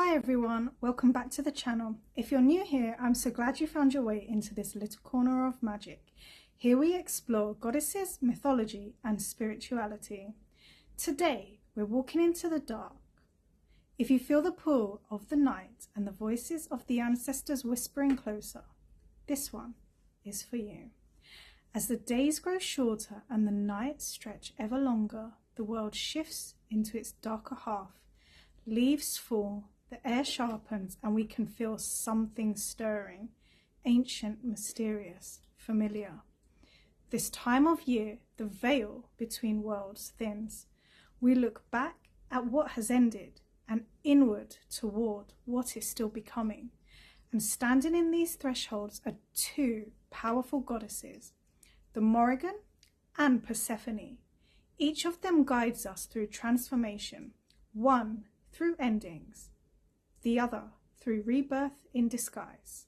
Hi everyone, welcome back to the channel. If you're new here, I'm so glad you found your way into this little corner of magic. Here we explore goddesses, mythology and spirituality. Today, we're walking into the dark. If you feel the pull of the night and the voices of the ancestors whispering closer, this one is for you. As the days grow shorter and the nights stretch ever longer, the world shifts into its darker half. Leaves fall, the air sharpens, and we can feel something stirring, ancient, mysterious, familiar. This time of year, the veil between worlds thins. We look back at what has ended and inward toward what is still becoming. And standing in these thresholds are two powerful goddesses, the Morrigan and Persephone. Each of them guides us through transformation, one through endings, the other through rebirth in disguise.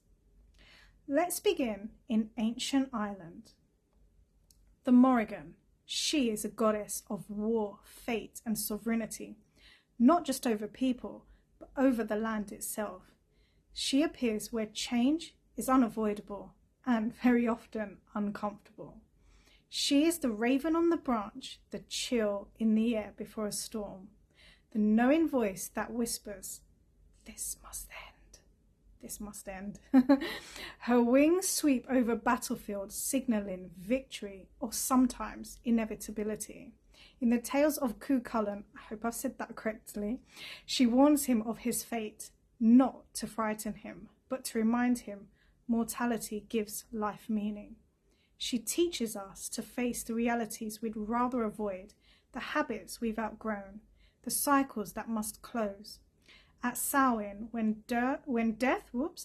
Let's begin in ancient Ireland. The Morrigan, she is a goddess of war, fate and sovereignty, not just over people, but over the land itself. She appears where change is unavoidable and very often uncomfortable. She is the raven on the branch, the chill in the air before a storm, the knowing voice that whispers, "This must end, this must end." Her wings sweep over battlefields, signaling victory or sometimes inevitability. In the tales of Cú Chulainn, I hope I've said that correctly, she warns him of his fate, not to frighten him, but to remind him mortality gives life meaning. She teaches us to face the realities we'd rather avoid, the habits we've outgrown, the cycles that must close. At Samhain, when death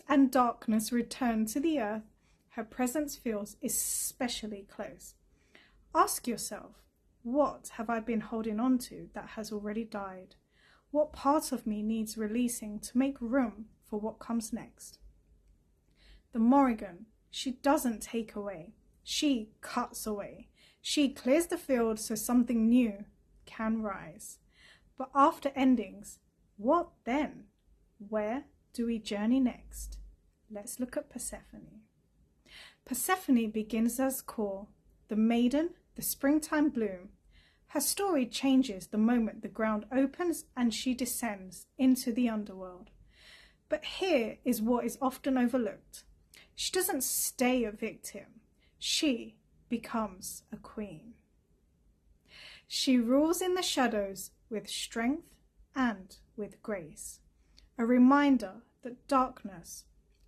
and darkness return to the earth, her presence feels especially close. Ask yourself, what have I been holding on to that has already died? What part of me needs releasing to make room for what comes next? The Morrigan, she doesn't take away, she cuts away. She clears the field so something new can rise. But after endings, what then? Where do we journey next? Let's look at Persephone. Persephone begins as core, the maiden, the springtime bloom. Her story changes the moment the ground opens and she descends into the underworld. But here is what is often overlooked. She doesn't stay a victim. She becomes a queen. She rules in the shadows with strength and with grace. A reminder that darkness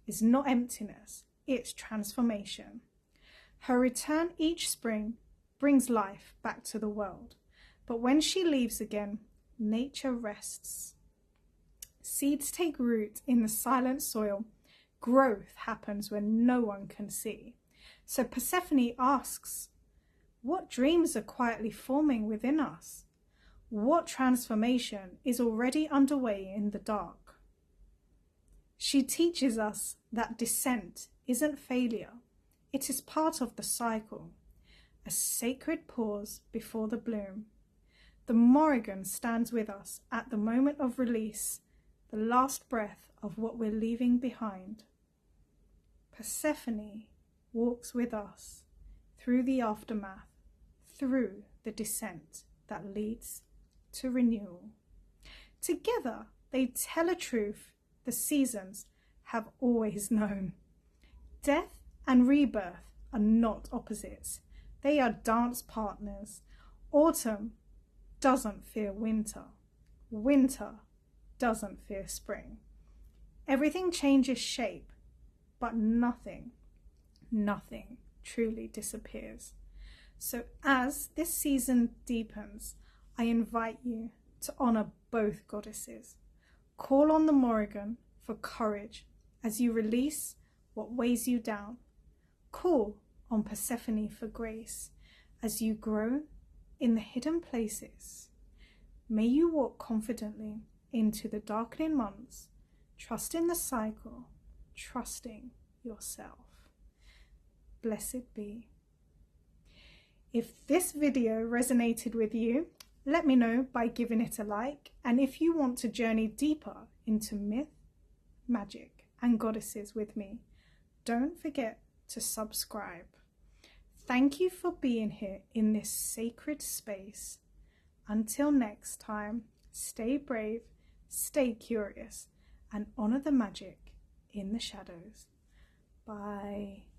is not emptiness, it's transformation. Her return each spring brings life back to the world. But when she leaves again, nature rests. Seeds take root in the silent soil. Growth happens when no one can see. So Persephone asks, what dreams are quietly forming within us? What transformation is already underway in the dark? She teaches us that descent isn't failure. It is part of the cycle, a sacred pause before the bloom. The Morrigan stands with us at the moment of release, the last breath of what we're leaving behind. Persephone walks with us through the aftermath, through the descent that leads to renewal. Together, they tell a truth the seasons have always known. Death and rebirth are not opposites. They are dance partners. Autumn doesn't fear winter. Winter doesn't fear spring. Everything changes shape, but nothing truly disappears. So as this season deepens, I invite you to honor both goddesses. Call on the Morrigan for courage as you release what weighs you down. Call on Persephone for grace as you grow in the hidden places. May you walk confidently into the darkening months, trusting the cycle, trusting yourself. Blessed be. If this video resonated with you, let me know by giving it a like, and if you want to journey deeper into myth, magic, and goddesses with me. Don't forget to subscribe. Thank you for being here in this sacred space. Until next time, stay brave, stay curious, and honor the magic in the shadows. Bye.